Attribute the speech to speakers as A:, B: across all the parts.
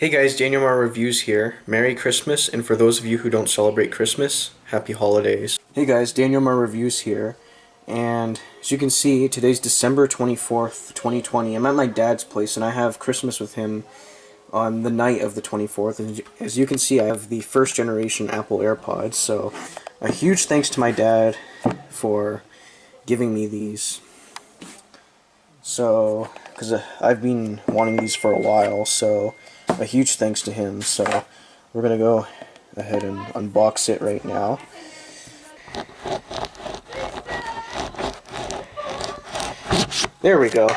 A: Hey guys, Daniel Mar Reviews here. Merry Christmas, and for those of you who don't celebrate Christmas, Happy Holidays. Hey guys, Daniel Mar Reviews here, and as you can see, today's December 24th, 2020. I'm at my dad's place, and I have Christmas with him on the night of the 24th, and as you can see, I have the first generation Apple AirPods, so a huge thanks to my dad for giving me these. So, because I've been wanting these for a while, so a huge thanks to him. So we're gonna go ahead and unbox it right now. There we go.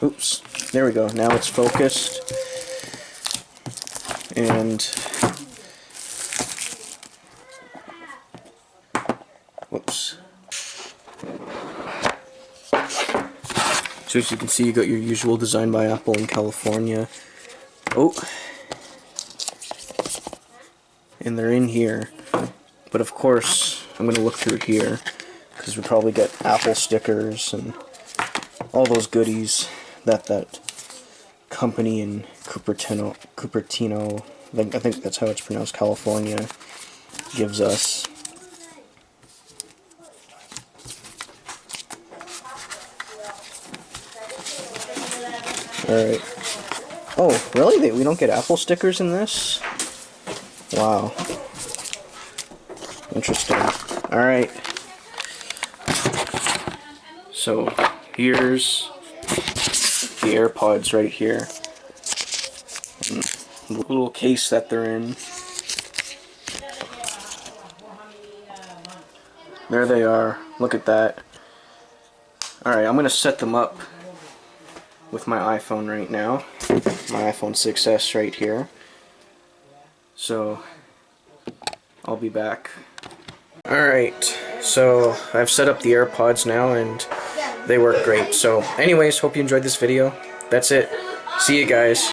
A: Oops, there we go. Now it's focused. And whoops. So as you can see, you got your usual design by Apple in California. Oh, and they're in here. But of course, I'm gonna look through here because we probably get Apple stickers and all those goodies that company in Cupertino, I think that's how it's pronounced, California, gives us. Alright. Oh, really? We don't get Apple stickers in this? Wow. Interesting. Alright. So, here's the AirPods right here. And the little case that they're in. There they are. Look at that. Alright, I'm going to set them up with my iPhone right now. My iPhone 6s right here. So, I'll be back. Alright, so I've set up the AirPods now and they work great. So anyways, hope you enjoyed this video. That's it. See you guys.